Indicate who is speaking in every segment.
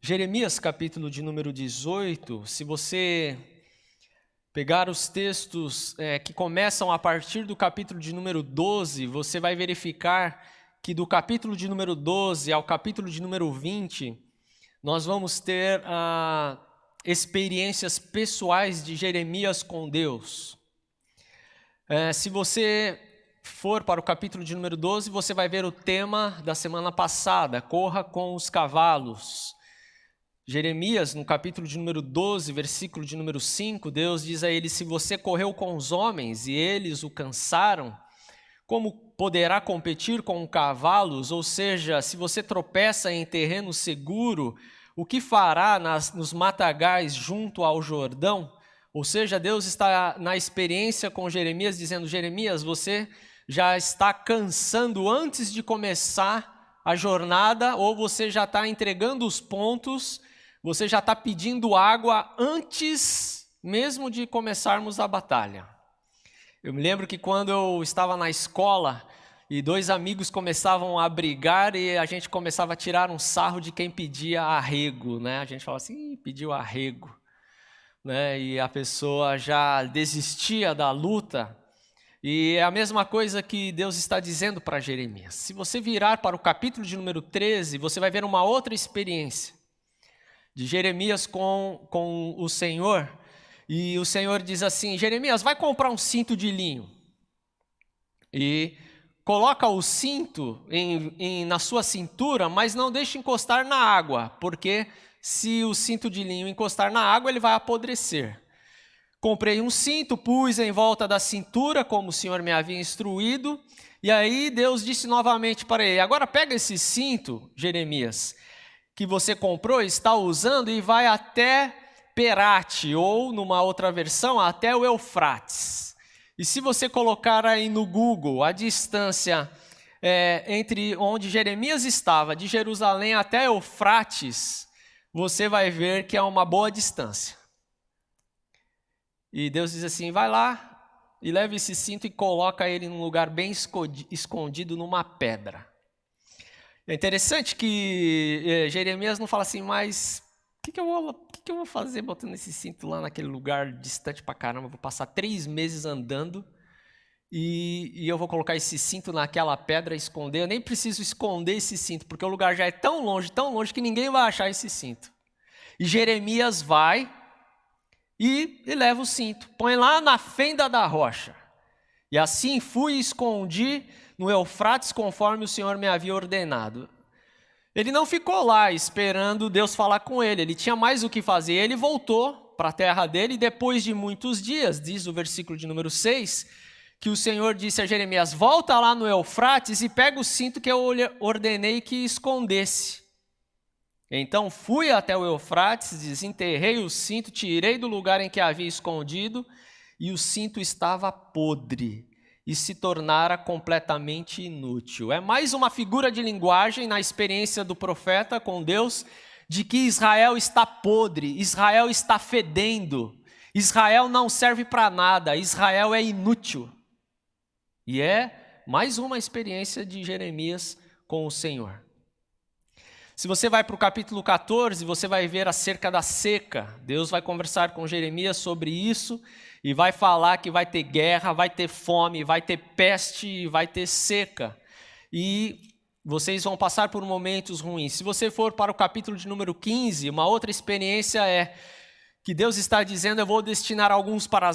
Speaker 1: Jeremias, capítulo de número 18, se você pegar os textos que começam a partir do capítulo de número 12, você vai verificar que do capítulo de número 12 ao capítulo de número 20, nós vamos ter experiências pessoais de Jeremias com Deus. Se você for para o capítulo de número 12, você vai ver o tema da semana passada, corra com os cavalos. Jeremias, no capítulo de número 12, versículo de número 5, Deus diz a ele: se você correu com os homens e eles o cansaram, como poderá competir com cavalos? Ou seja, se você tropeça em terreno seguro, o que fará nos matagais junto ao Jordão? Ou seja, Deus está na experiência com Jeremias, dizendo: Jeremias, você já está cansando antes de começar a jornada, ou você já está entregando os pontos, você já está pedindo água antes mesmo de começarmos a batalha. Eu me lembro que quando eu estava na escola e dois amigos começavam a brigar e a gente começava a tirar um sarro de quem pedia arrego, né? A gente falava assim: pediu arrego, né? E a pessoa já desistia da luta. E é a mesma coisa que Deus está dizendo para Jeremias. Se você virar para o capítulo de número 13, você vai ver uma outra experiência de Jeremias com o Senhor. E o Senhor diz assim: Jeremias, vai comprar um cinto de linho e coloca o cinto na sua cintura, mas não deixe encostar na água, porque se o cinto de linho encostar na água, ele vai apodrecer. Comprei um cinto, pus em volta da cintura, como o Senhor me havia instruído, e aí Deus disse novamente para ele: agora pega esse cinto, Jeremias, que você comprou, está usando, e vai até Perate, ou numa outra versão, até o Eufrates. E se você colocar aí no Google a distância entre onde Jeremias estava, de Jerusalém até Eufrates, você vai ver que é uma boa distância. E Deus diz assim: vai lá e leva esse cinto e coloca ele num lugar bem escondido numa pedra. É interessante que Jeremias não fala assim: mas o que eu vou fazer botando esse cinto lá naquele lugar distante pra caramba? Vou passar 3 meses andando e eu vou colocar esse cinto naquela pedra e esconder. Eu nem preciso esconder esse cinto, porque o lugar já é tão longe que ninguém vai achar esse cinto. E Jeremias vai e leva o cinto, põe lá na fenda da rocha. E assim fui e escondi no Eufrates, conforme o Senhor me havia ordenado. Ele não ficou lá esperando Deus falar com ele, ele tinha mais o que fazer. Ele voltou para a terra dele, e depois de muitos dias, diz o versículo de número 6, que o Senhor disse a Jeremias: volta lá no Eufrates e pega o cinto que eu ordenei que escondesse. Então fui até o Eufrates, desenterrei o cinto, tirei do lugar em que havia escondido, e o cinto estava podre e se tornara completamente inútil. É mais uma figura de linguagem na experiência do profeta com Deus, de que Israel está podre, Israel está fedendo, Israel não serve para nada, Israel é inútil. E é mais uma experiência de Jeremias com o Senhor. Se você vai para o capítulo 14, você vai ver acerca da seca. Deus vai conversar com Jeremias sobre isso e vai falar que vai ter guerra, vai ter fome, vai ter peste, vai ter seca. E vocês vão passar por momentos ruins. Se você for para o capítulo de número 15, uma outra experiência é que Deus está dizendo: eu vou destinar alguns para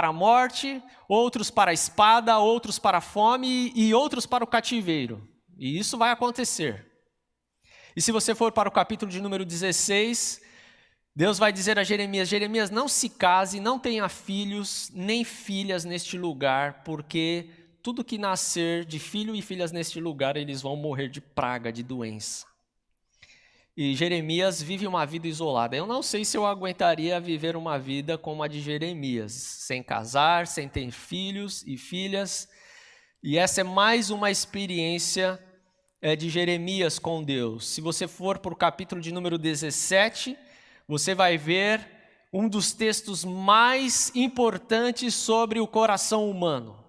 Speaker 1: a morte, outros para a espada, outros para a fome e outros para o cativeiro. E isso vai acontecer. E se você for para o capítulo de número 16, Deus vai dizer a Jeremias: Jeremias, não se case, não tenha filhos nem filhas neste lugar, porque tudo que nascer de filho e filhas neste lugar, eles vão morrer de praga, de doença. E Jeremias vive uma vida isolada. Eu não sei se eu aguentaria viver uma vida como a de Jeremias, sem casar, sem ter filhos e filhas. E essa é mais uma experiência de Jeremias com Deus. Se você for para o capítulo de número 17, você vai ver um dos textos mais importantes sobre o coração humano.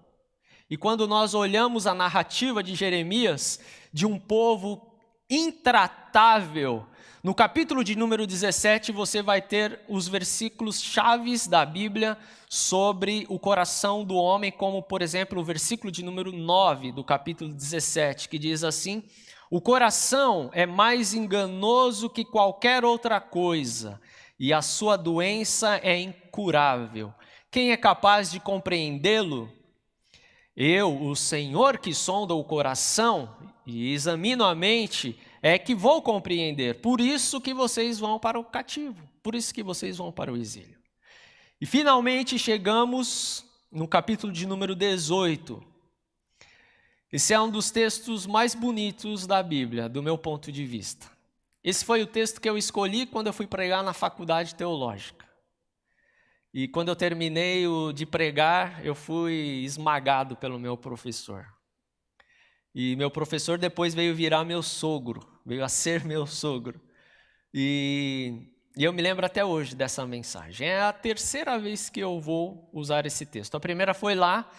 Speaker 1: E quando nós olhamos a narrativa de Jeremias, de um povo intratável, No capítulo de número 17, você vai ter os versículos chaves da Bíblia sobre o coração do homem, como, por exemplo, o versículo de número 9 do capítulo 17, que diz assim: o coração é mais enganoso que qualquer outra coisa, e a sua doença é incurável. Quem é capaz de compreendê-lo? Eu, o Senhor que sonda o coração e examino a mente, é que vou compreender. Por isso que vocês vão para o cativo, por isso que vocês vão para o exílio. E finalmente chegamos no capítulo de número 18. Esse é um dos textos mais bonitos da Bíblia, do meu ponto de vista. Esse foi o texto que eu escolhi quando eu fui pregar na faculdade teológica. E quando eu terminei de pregar, eu fui esmagado pelo meu professor. E meu professor depois veio virar meu sogro, veio a ser meu sogro. E eu me lembro até hoje dessa mensagem. É a terceira vez que eu vou usar esse texto. A primeira foi lá,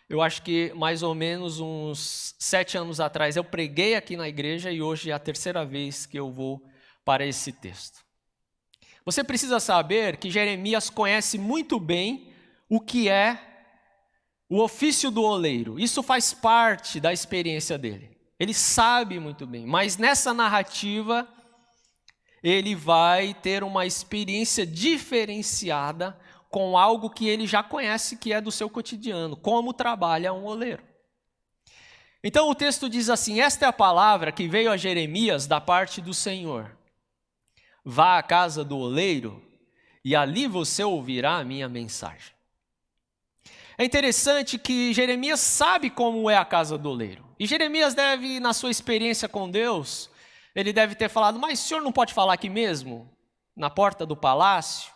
Speaker 1: eu acho que mais ou menos uns 7 anos atrás eu preguei aqui na igreja e hoje é a terceira vez que eu vou para esse texto. Você precisa saber que Jeremias conhece muito bem o que é o ofício do oleiro. Isso faz parte da experiência dele. Ele sabe muito bem, mas nessa narrativa ele vai ter uma experiência diferenciada com algo que ele já conhece, que é do seu cotidiano, como trabalha um oleiro. Então o texto diz assim: esta é a palavra que veio a Jeremias da parte do Senhor. Vá à casa do oleiro e ali você ouvirá a minha mensagem. É interessante que Jeremias sabe como é a casa do oleiro. E Jeremias deve, na sua experiência com Deus, ele deve ter falado: mas o senhor não pode falar aqui mesmo? Na porta do palácio?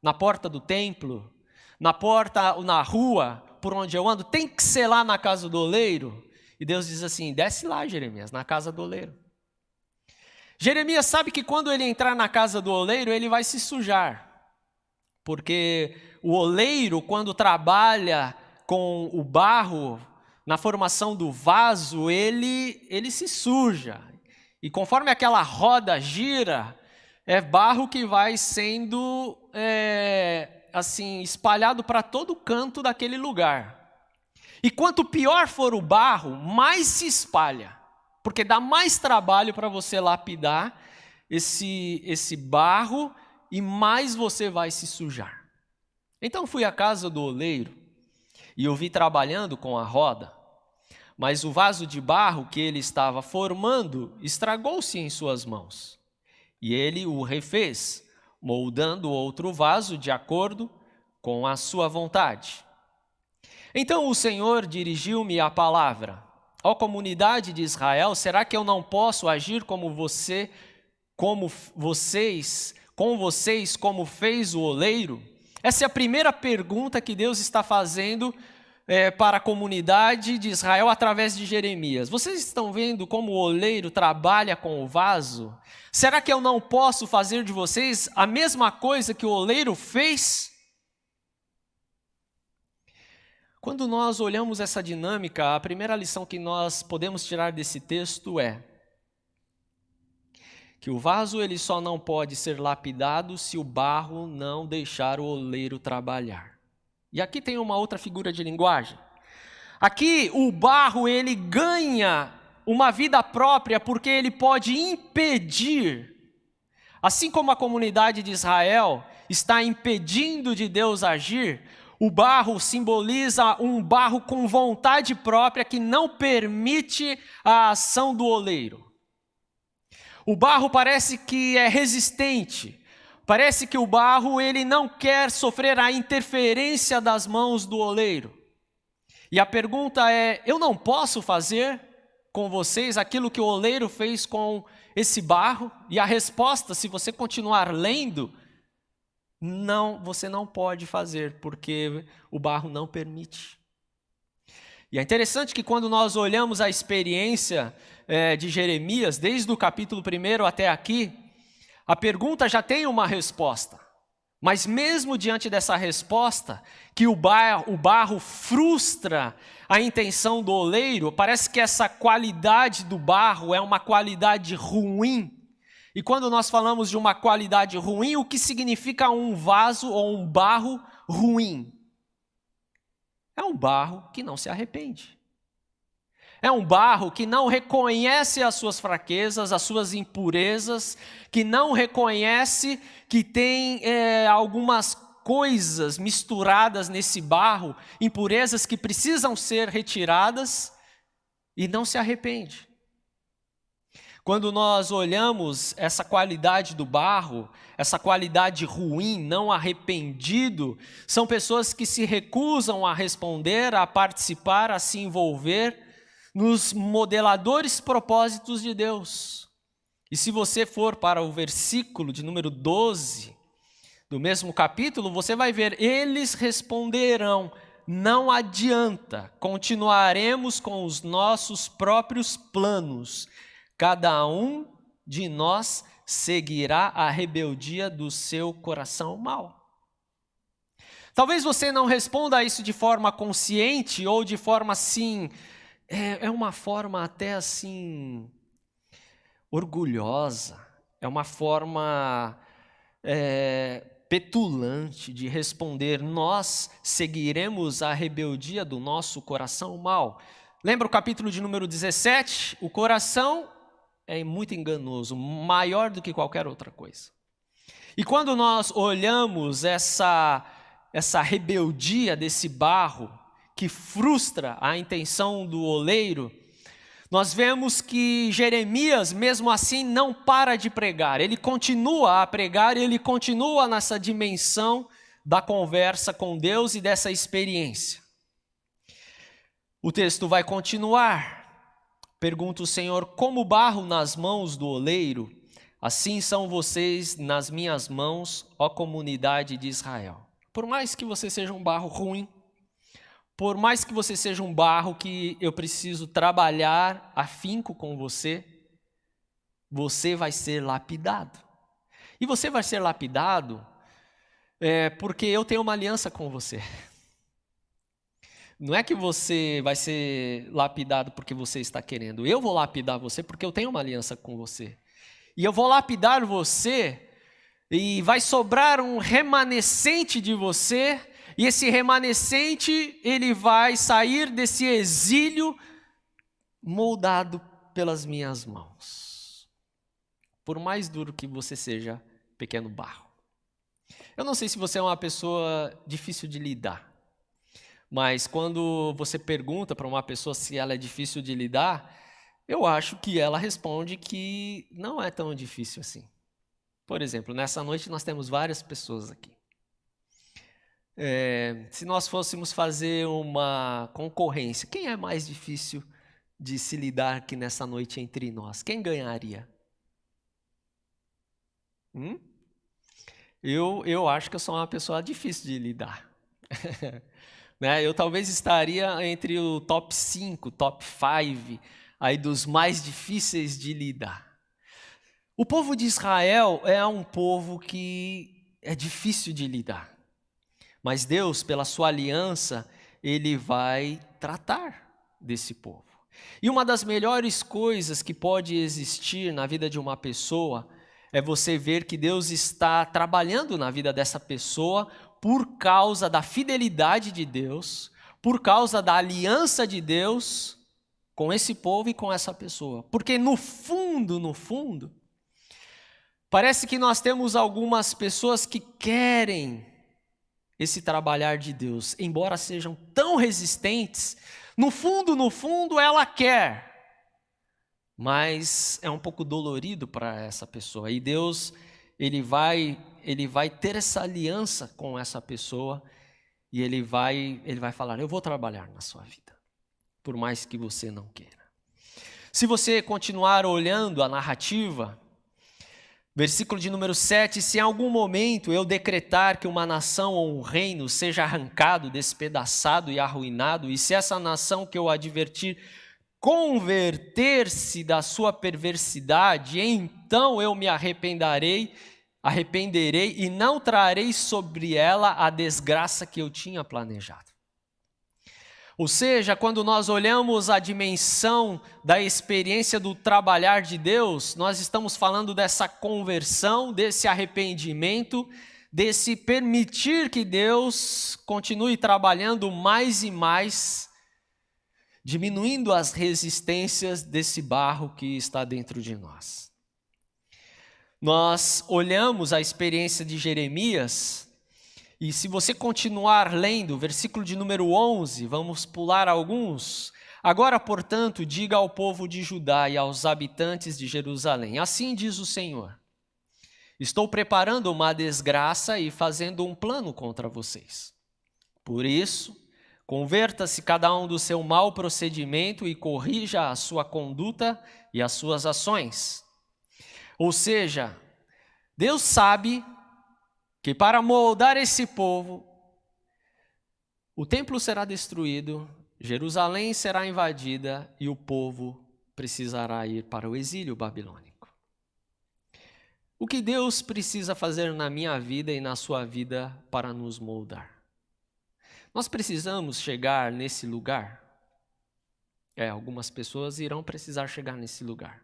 Speaker 1: Na porta do templo? Na porta, na rua, por onde eu ando? Tem que ser lá na casa do oleiro? E Deus diz assim: desce lá, Jeremias, na casa do oleiro. Jeremias sabe que quando ele entrar na casa do oleiro, ele vai se sujar. Porque o oleiro, quando trabalha com o barro, na formação do vaso, ele se suja. E conforme aquela roda gira, é barro que vai sendo assim espalhado para todo canto daquele lugar. E quanto pior for o barro, mais se espalha. Porque dá mais trabalho para você lapidar esse barro e mais você vai se sujar. Então fui à casa do oleiro e o vi trabalhando com a roda, mas o vaso de barro que ele estava formando estragou-se em suas mãos. E ele o refez, moldando outro vaso de acordo com a sua vontade. Então o Senhor dirigiu-me a palavra: ó comunidade de Israel, será que eu não posso agir com vocês, como fez o oleiro? Essa é a primeira pergunta que Deus está fazendo para a comunidade de Israel através de Jeremias. Vocês estão vendo como o oleiro trabalha com o vaso? Será que eu não posso fazer de vocês a mesma coisa que o oleiro fez? Quando nós olhamos essa dinâmica, a primeira lição que nós podemos tirar desse texto é que o vaso ele só não pode ser lapidado se o barro não deixar o oleiro trabalhar. E aqui tem uma outra figura de linguagem. Aqui o barro ele ganha uma vida própria porque ele pode impedir, assim como a comunidade de Israel está impedindo de Deus agir, o barro simboliza um barro com vontade própria que não permite a ação do oleiro. O barro parece que é resistente, parece que o barro ele não quer sofrer a interferência das mãos do oleiro. E a pergunta é: eu não posso fazer com vocês aquilo que o oleiro fez com esse barro? E a resposta, se você continuar lendo, não, você não pode fazer, porque o barro não permite. E é interessante que quando nós olhamos a experiência de Jeremias, desde o capítulo 1 até aqui, a pergunta já tem uma resposta. Mas mesmo diante dessa resposta, que o barro frustra a intenção do oleiro, parece que essa qualidade do barro é uma qualidade ruim, E quando nós falamos de uma qualidade ruim, o que significa um vaso ou um barro ruim? É um barro que não se arrepende. É um barro que não reconhece as suas fraquezas, as suas impurezas, que não reconhece que tem algumas coisas misturadas nesse barro, impurezas que precisam ser retiradas, e não se arrepende. Quando nós olhamos essa qualidade do barro, essa qualidade ruim, não arrependido, são pessoas que se recusam a responder, a participar, a se envolver nos modeladores propósitos de Deus. E se você for para o versículo de número 12, do mesmo capítulo, você vai ver, eles responderão, não adianta, continuaremos com os nossos próprios planos, cada um de nós seguirá a rebeldia do seu coração mau. Talvez você não responda a isso de forma consciente ou de forma assim, é uma forma até assim, orgulhosa, é uma forma petulante de responder, nós seguiremos a rebeldia do nosso coração mau. Lembra o capítulo de número 17? O coração é muito enganoso, maior do que qualquer outra coisa. E quando nós olhamos essa rebeldia desse barro, que frustra a intenção do oleiro, nós vemos que Jeremias, mesmo assim, não para de pregar. Ele continua a pregar, ele continua nessa dimensão da conversa com Deus e dessa experiência. O texto vai continuar. Pergunta o Senhor, como barro nas mãos do oleiro, assim são vocês nas minhas mãos, ó comunidade de Israel. Por mais que você seja um barro ruim, por mais que você seja um barro que eu preciso trabalhar afinco com você, você vai ser lapidado. E você vai ser lapidado porque eu tenho uma aliança com você. Não é que você vai ser lapidado porque você está querendo. Eu vou lapidar você porque eu tenho uma aliança com você. E eu vou lapidar você e vai sobrar um remanescente de você. E esse remanescente, ele vai sair desse exílio moldado pelas minhas mãos. Por mais duro que você seja, pequeno barro. Eu não sei se você é uma pessoa difícil de lidar. Mas quando você pergunta para uma pessoa se ela é difícil de lidar, eu acho que ela responde que não é tão difícil assim. Por exemplo, nessa noite nós temos várias pessoas aqui. Se nós fôssemos fazer uma concorrência, quem é mais difícil de se lidar aqui nessa noite entre nós? Quem ganharia? Eu acho que eu sou uma pessoa difícil de lidar. Eu talvez estaria entre o top 5, top 5, aí dos mais difíceis de lidar. O povo de Israel é um povo que é difícil de lidar. Mas Deus, pela sua aliança, Ele vai tratar desse povo. E uma das melhores coisas que pode existir na vida de uma pessoa é você ver que Deus está trabalhando na vida dessa pessoa por causa da fidelidade de Deus, por causa da aliança de Deus com esse povo e com essa pessoa. Porque no fundo, parece que nós temos algumas pessoas que querem esse trabalhar de Deus, embora sejam tão resistentes, no fundo ela quer, mas é um pouco dolorido para essa pessoa. E Deus, Ele vai ter essa aliança com essa pessoa e Ele vai falar, eu vou trabalhar na sua vida, por mais que você não queira. Se você continuar olhando a narrativa, versículo de número 7, se em algum momento eu decretar que uma nação ou um reino seja arrancado, despedaçado e arruinado, e se essa nação que eu advertir converter-se da sua perversidade, então eu me arrependerei e não trarei sobre ela a desgraça que eu tinha planejado. Ou seja, quando nós olhamos a dimensão da experiência do trabalhar de Deus, nós estamos falando dessa conversão, desse arrependimento, desse permitir que Deus continue trabalhando mais e mais, diminuindo as resistências desse barro que está dentro de nós. Nós olhamos a experiência de Jeremias, e se você continuar lendo, versículo de número 11, vamos pular alguns. Agora, portanto, diga ao povo de Judá e aos habitantes de Jerusalém, assim diz o Senhor, estou preparando uma desgraça e fazendo um plano contra vocês. Por isso, converta-se cada um do seu mau procedimento e corrija a sua conduta e as suas ações. Ou seja, Deus sabe que para moldar esse povo, o templo será destruído, Jerusalém será invadida e o povo precisará ir para o exílio babilônico. O que Deus precisa fazer na minha vida e na sua vida para nos moldar? Nós precisamos chegar nesse lugar. Algumas pessoas irão precisar chegar nesse lugar.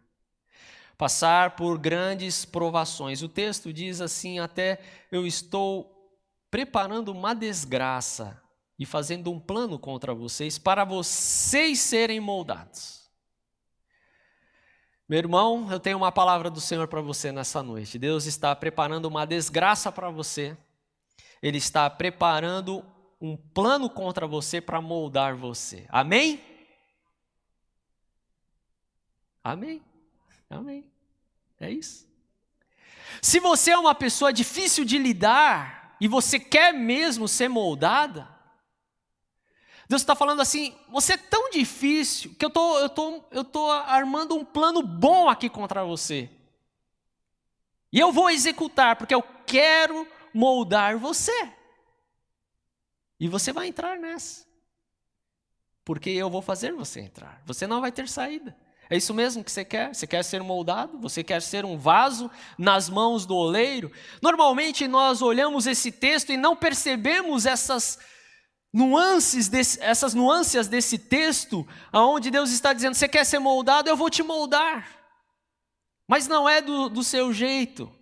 Speaker 1: Passar por grandes provações. O texto diz assim, até eu estou preparando uma desgraça e fazendo um plano contra vocês para vocês serem moldados. Meu irmão, eu tenho uma palavra do Senhor para você nessa noite. Deus está preparando uma desgraça para você. Ele está preparando um plano contra você para moldar você. Amém? Amém. Amém. É isso. Se você é uma pessoa difícil de lidar e você quer mesmo ser moldada, Deus está falando assim, você é tão difícil que eu tô armando um plano bom aqui contra você. E eu vou executar, porque eu quero moldar você. E você vai entrar nessa. Porque eu vou fazer você entrar. Você não vai ter saída. É isso mesmo que você quer? Você quer ser moldado? Você quer ser um vaso nas mãos do oleiro? Normalmente nós olhamos esse texto e não percebemos essas nuances desse texto, onde Deus está dizendo, você quer ser moldado? Eu vou te moldar. Mas não é do seu jeito.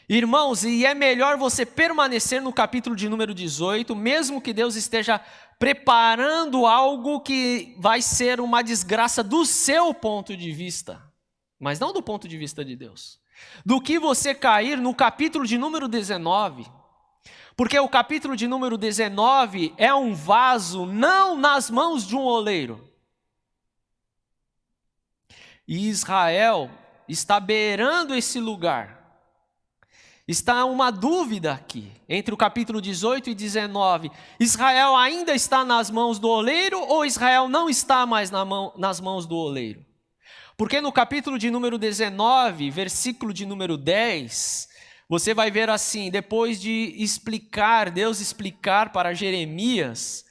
Speaker 1: Irmãos, e é melhor você permanecer no capítulo de número 18, mesmo que Deus esteja preparando algo que vai ser uma desgraça do seu ponto de vista, mas não do ponto de vista de Deus, do que você cair no capítulo de número 19, porque o capítulo de número 19 é um vaso não nas mãos de um oleiro, e Israel está beirando esse lugar. Está uma dúvida aqui, entre o capítulo 18 e 19. Israel ainda está nas mãos do oleiro ou Israel não está mais nas mãos do oleiro? Porque no capítulo de número 19, versículo de número 10, você vai ver assim, depois de Deus explicar para Jeremias,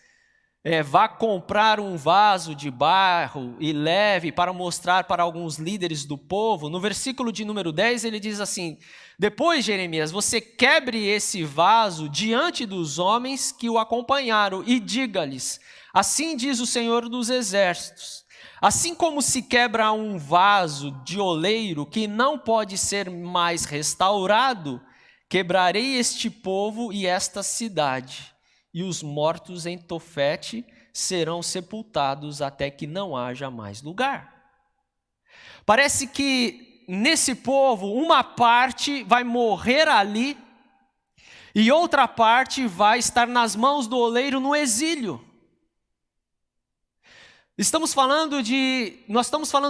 Speaker 1: vá comprar um vaso de barro e leve para mostrar para alguns líderes do povo. No versículo de número 10 ele diz assim, depois Jeremias, você quebre esse vaso diante dos homens que o acompanharam e diga-lhes, assim diz o Senhor dos Exércitos, assim como se quebra um vaso de oleiro que não pode ser mais restaurado, quebrarei este povo e esta cidade. E os mortos em Tofete serão sepultados até que não haja mais lugar. Parece que nesse povo, uma parte vai morrer ali e outra parte vai estar nas mãos do oleiro no exílio. Nós estamos falando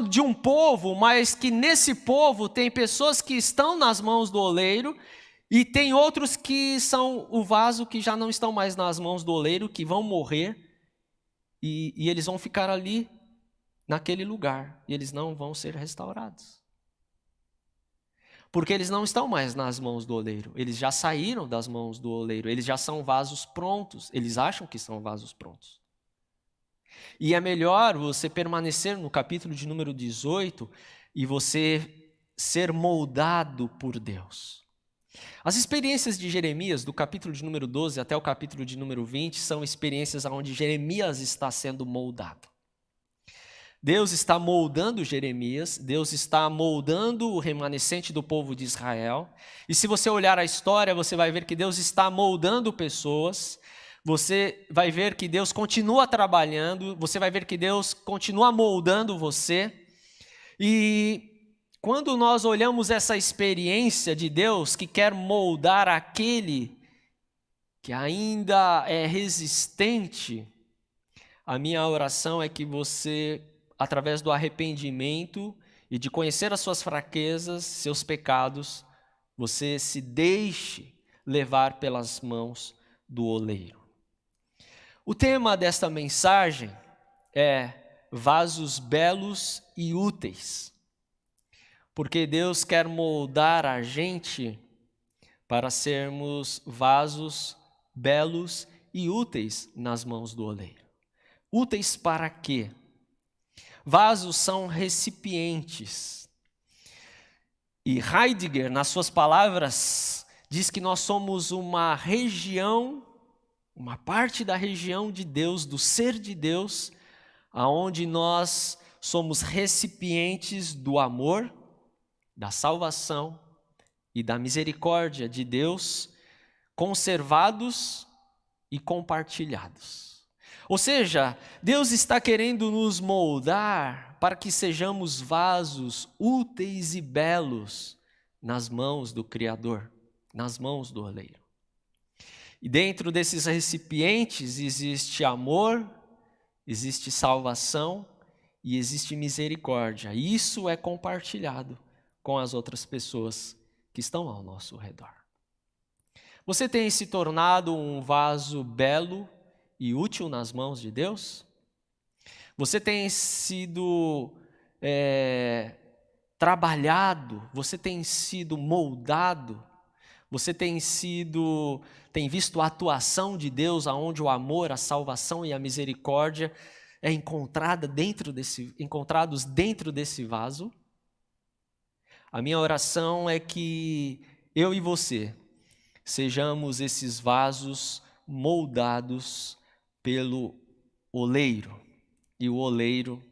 Speaker 1: de um povo, mas que nesse povo tem pessoas que estão nas mãos do oleiro e tem outros que são o vaso que já não estão mais nas mãos do oleiro, que vão morrer e eles vão ficar ali, naquele lugar, e eles não vão ser restaurados. Porque eles não estão mais nas mãos do oleiro, eles já saíram das mãos do oleiro, eles já são vasos prontos, eles acham que são vasos prontos. E é melhor você permanecer no capítulo de número 18 e você ser moldado por Deus. As experiências de Jeremias, do capítulo de número 12 até o capítulo de número 20, são experiências onde Jeremias está sendo moldado. Deus está moldando Jeremias, Deus está moldando o remanescente do povo de Israel. E se você olhar a história, você vai ver que Deus está moldando pessoas, você vai ver que Deus continua trabalhando, você vai ver que Deus continua moldando você. E quando nós olhamos essa experiência de Deus que quer moldar aquele que ainda é resistente, a minha oração é que você, através do arrependimento e de conhecer as suas fraquezas, seus pecados, você se deixe levar pelas mãos do oleiro. O tema desta mensagem é vasos belos e úteis, porque Deus quer moldar a gente para sermos vasos belos e úteis nas mãos do oleiro. Úteis para quê? Vasos são recipientes. E Heidegger, nas suas palavras, diz que nós somos uma região, uma parte da região de Deus, do ser de Deus, aonde nós somos recipientes do amor, da salvação e da misericórdia de Deus, conservados e compartilhados. Ou seja, Deus está querendo nos moldar para que sejamos vasos úteis e belos nas mãos do Criador, nas mãos do oleiro. E dentro desses recipientes existe amor, existe salvação e existe misericórdia. E isso é compartilhado com as outras pessoas que estão ao nosso redor. Você tem se tornado um vaso belo e útil nas mãos de Deus? Você tem sido trabalhado, você tem sido moldado, você tem visto a atuação de Deus, aonde o amor, a salvação e a misericórdia é encontrados dentro desse vaso? A minha oração é que eu e você sejamos esses vasos moldados pelo oleiro. E o oleiro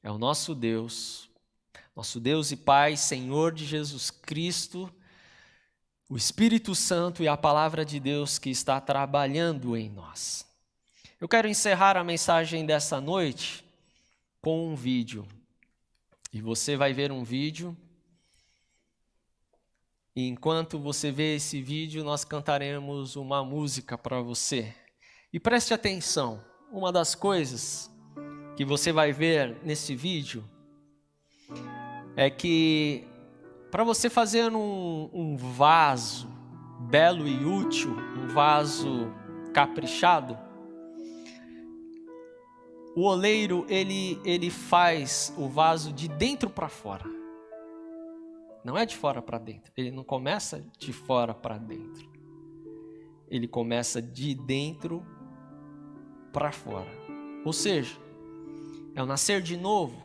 Speaker 1: é o nosso Deus e Pai, Senhor de Jesus Cristo, o Espírito Santo e a palavra de Deus que está trabalhando em nós. Eu quero encerrar a mensagem dessa noite com um vídeo. E você vai ver um vídeo. E enquanto você vê esse vídeo, nós cantaremos uma música para você. E preste atenção, uma das coisas que você vai ver nesse vídeo é que para você fazer um vaso belo e útil, um vaso caprichado, o oleiro ele faz o vaso de dentro para fora. Não é de fora para dentro. Ele não começa de fora para dentro. Ele começa de dentro para fora. Ou seja, é o nascer de novo,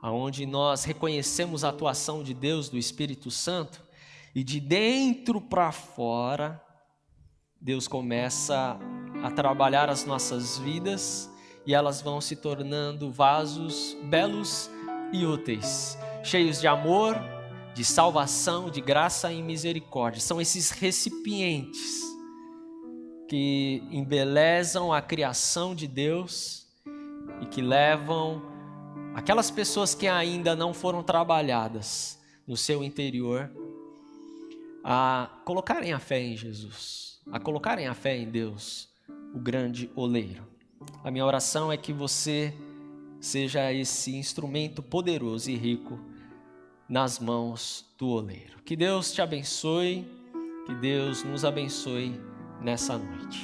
Speaker 1: aonde nós reconhecemos a atuação de Deus, do Espírito Santo, e de dentro para fora, Deus começa a trabalhar as nossas vidas e elas vão se tornando vasos belos e úteis, cheios de amor, de salvação, de graça e misericórdia. São esses recipientes que embelezam a criação de Deus e que levam aquelas pessoas que ainda não foram trabalhadas no seu interior a colocarem a fé em Jesus, a colocarem a fé em Deus, o grande oleiro. A minha oração é que você seja esse instrumento poderoso e rico nas mãos do oleiro. Que Deus te abençoe, que Deus nos abençoe nessa noite.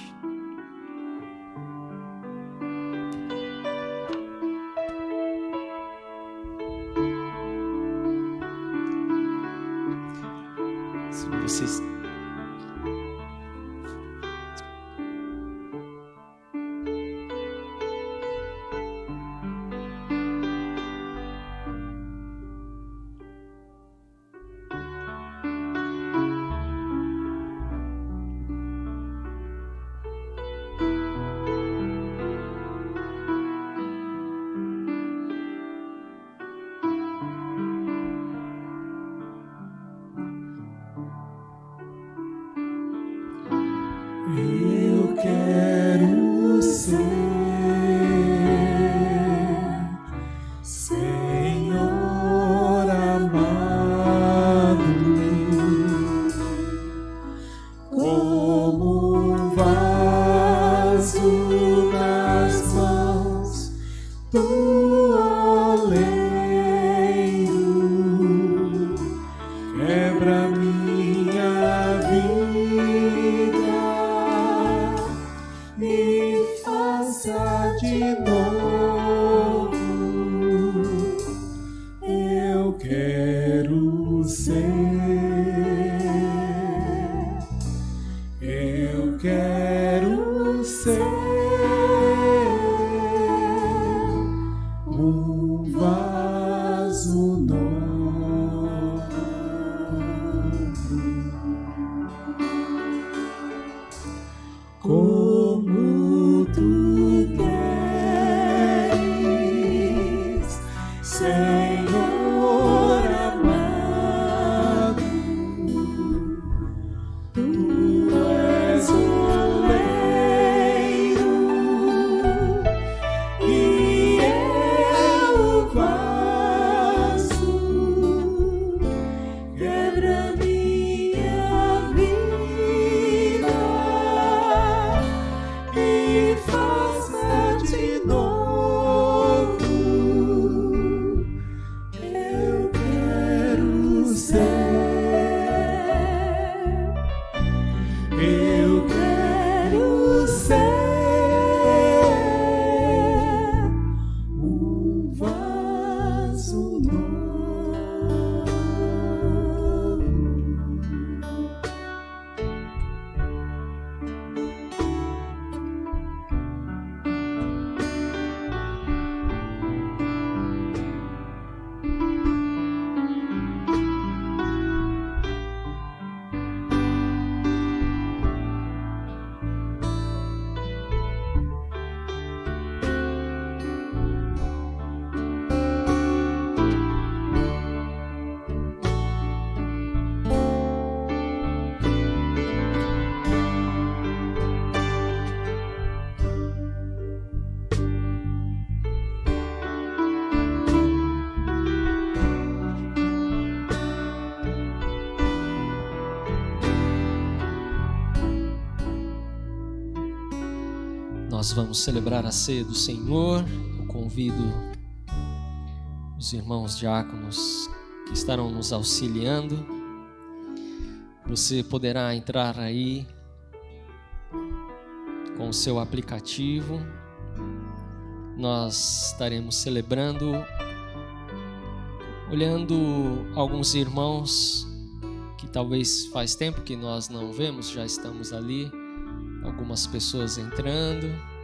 Speaker 1: Se vocês
Speaker 2: Eu quero ser, Senhor amado, como um vaso nas mãos do oleiro. Quebra minha vida, me faça de novo. Eu quero ser, eu quero ser um vaso novo. Como tu queres, Senhor amado, tu és o oleiro e eu o vaso. Quebra minha vida e faça de novo. Eu quero ser, eu quero ser um vaso novo.
Speaker 1: Nós vamos celebrar a ceia do Senhor. Eu convido os irmãos diáconos que estarão nos auxiliando. Você poderá entrar aí com o seu aplicativo. Nós estaremos celebrando, olhando alguns irmãos que talvez faz tempo que nós não vemos, já estamos ali, algumas pessoas entrando.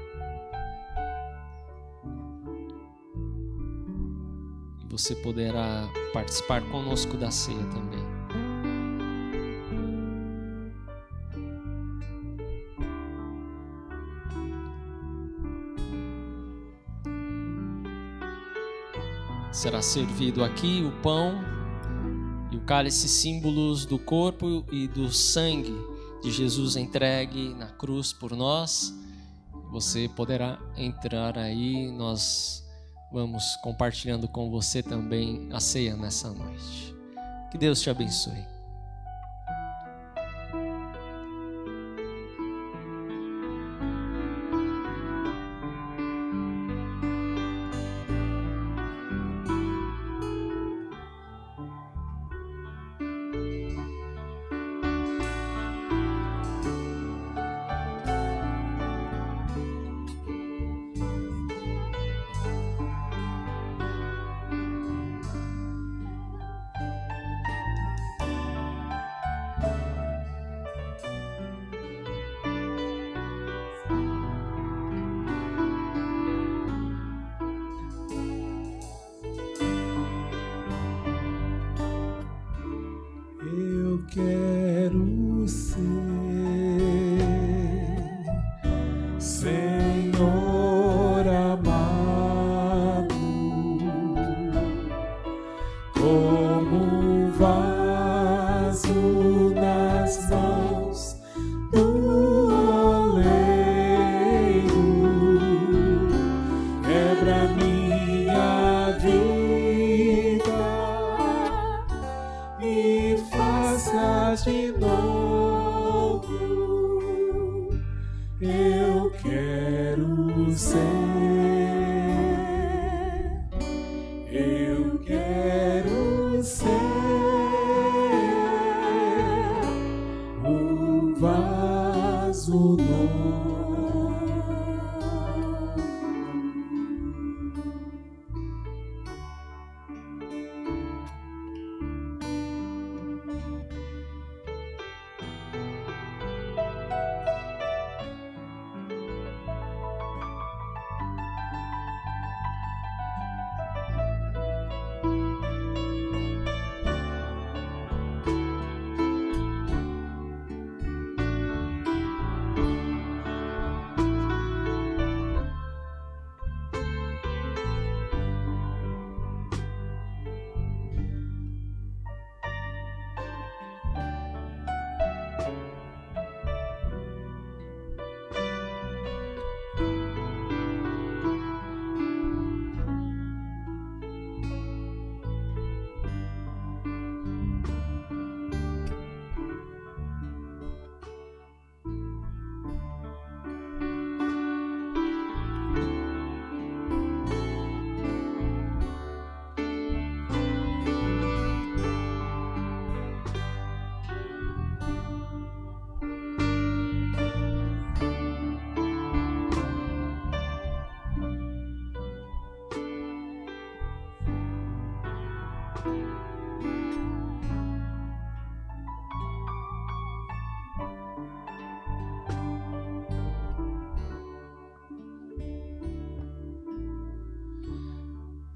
Speaker 1: Você poderá participar conosco da ceia também. Será servido aqui o pão e o cálice, símbolos do corpo e do sangue de Jesus entregue na cruz por nós. Você poderá entrar aí, nós vamos compartilhando com você também a ceia nessa noite. Que Deus te abençoe.
Speaker 2: eu quero ser. Eu quero ser um vaso novo.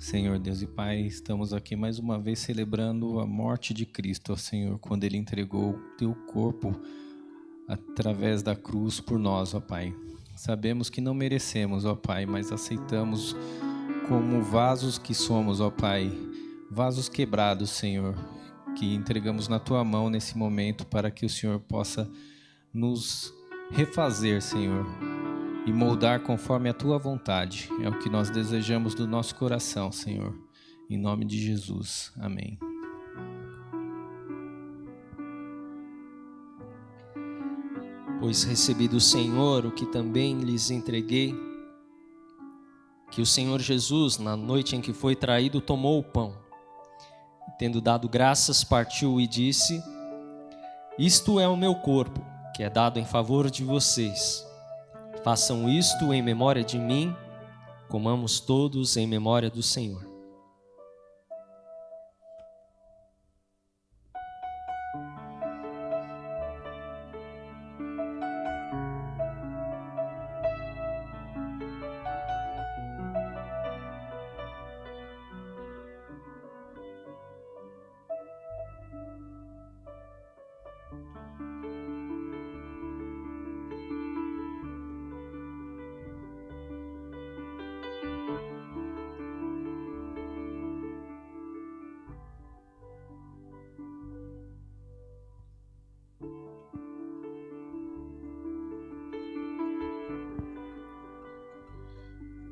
Speaker 3: Senhor Deus e Pai, estamos aqui mais uma vez celebrando a morte de Cristo, ó Senhor, quando Ele entregou o Teu corpo através da cruz por nós, ó Pai. Sabemos que não merecemos, ó Pai, mas aceitamos como vasos que somos, ó Pai, vasos quebrados, Senhor, que entregamos na Tua mão nesse momento para que o Senhor possa nos refazer, Senhor, e moldar conforme a Tua vontade. É o que nós desejamos do nosso coração, Senhor. Em nome de Jesus. Amém.
Speaker 1: Pois recebi do Senhor o que também lhes entreguei, que o Senhor Jesus, na noite em que foi traído, tomou o pão, e tendo dado graças, partiu e disse: Isto é o meu corpo, que é dado em favor de vocês. Façam isto em memória de mim, comamos todos em memória do Senhor.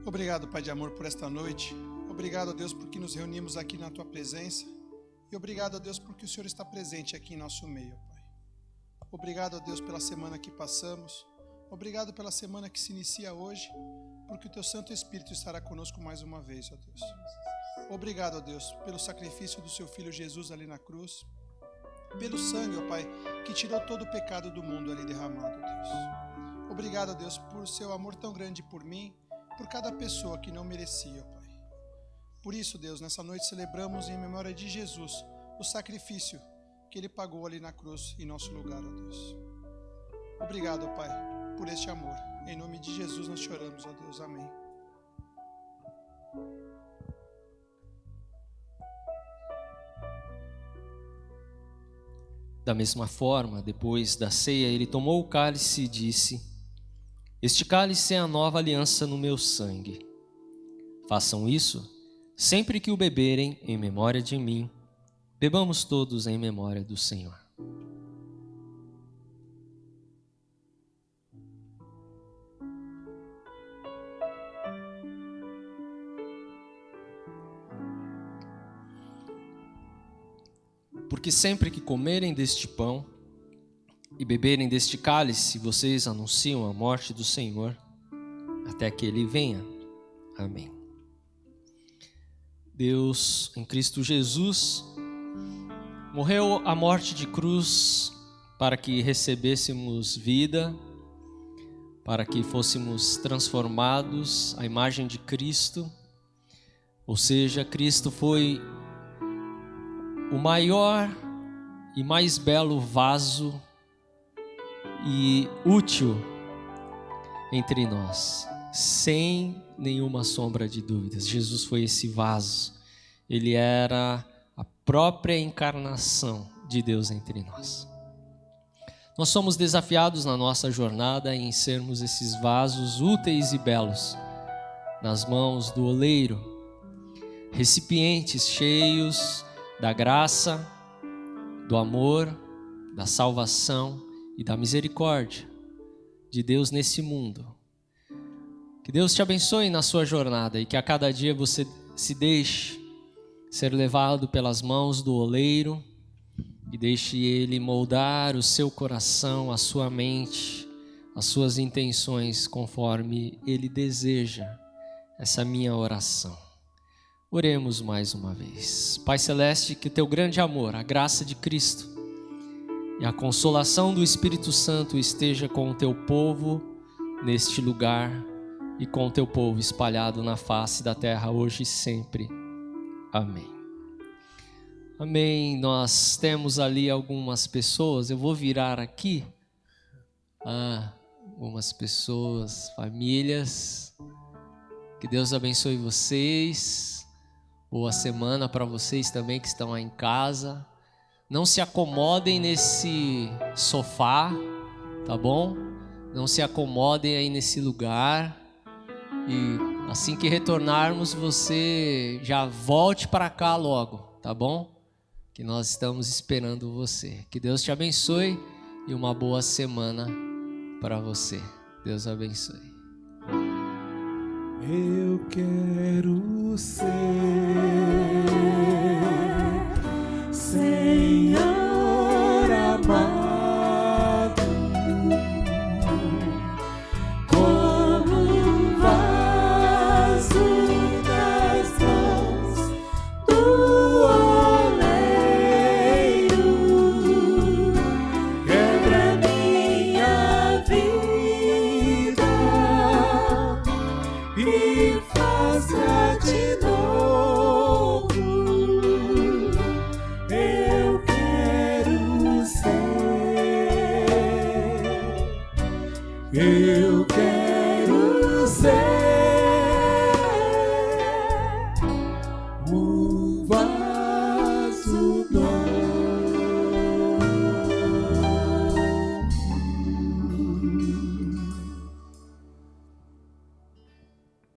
Speaker 4: Obrigado, Pai de amor, por esta noite. Obrigado, a Deus, porque nos reunimos aqui na Tua presença. E obrigado, a Deus, porque o Senhor está presente aqui em nosso meio, Pai. Obrigado, a Deus, pela semana que passamos. Obrigado pela semana que se inicia hoje, porque o Teu Santo Espírito estará conosco mais uma vez, ó Deus. Obrigado, ó Deus, pelo sacrifício do Seu Filho Jesus ali na cruz. Pelo sangue, ó Pai, que tirou todo o pecado do mundo ali derramado, ó Deus. Obrigado, ó Deus, por Seu amor tão grande por mim, por cada pessoa que não merecia, Pai. Por isso, Deus, nessa noite celebramos em memória de Jesus o sacrifício que Ele pagou ali na cruz em nosso lugar, ó Deus. Obrigado, Pai, por este amor. Em nome de Jesus nós choramos, ó Deus. Amém.
Speaker 1: Da mesma forma, depois da ceia, Ele tomou o cálice e disse: Este cálice é a nova aliança no meu sangue. Façam isso sempre que o beberem em memória de mim. Bebamos todos em memória do Senhor. Porque sempre que comerem deste pão e beberem deste cálice, vocês anunciam a morte do Senhor até que Ele venha. Amém. Deus, em Cristo Jesus, morreu a morte de cruz para que recebêssemos vida, para que fôssemos transformados à imagem de Cristo. Ou seja, Cristo foi o maior e mais belo vaso e útil entre nós, sem nenhuma sombra de dúvidas. Jesus foi esse vaso. Ele era a própria encarnação de Deus entre nós. Nós somos desafiados na nossa jornada em sermos esses vasos úteis e belos nas mãos do oleiro, recipientes cheios da graça, do amor, da salvação e da misericórdia de Deus nesse mundo. Que Deus te abençoe na sua jornada e que a cada dia você se deixe ser levado pelas mãos do oleiro e deixe Ele moldar o seu coração, a sua mente, as suas intenções conforme Ele deseja. Essa é a minha oração. Oremos mais uma vez. Pai Celeste, que o teu grande amor, a graça de Cristo e a consolação do Espírito Santo esteja com o teu povo neste lugar e com o teu povo espalhado na face da terra hoje e sempre. Amém. Amém. Nós temos ali algumas pessoas, eu vou virar aqui. Algumas pessoas, famílias. Que Deus abençoe vocês. Boa semana para vocês também que estão aí em casa. Não se acomodem nesse sofá, tá bom? Não se acomodem aí nesse lugar. E assim que retornarmos, você já volte para cá logo, tá bom? Que nós estamos esperando você. Que Deus te abençoe e uma boa semana para você. Deus abençoe.
Speaker 2: Eu quero ser Senhor amado, como um vaso nas mãos do oleiro. Quebra minha vida e faça de novo. Eu quero ser. Eu quero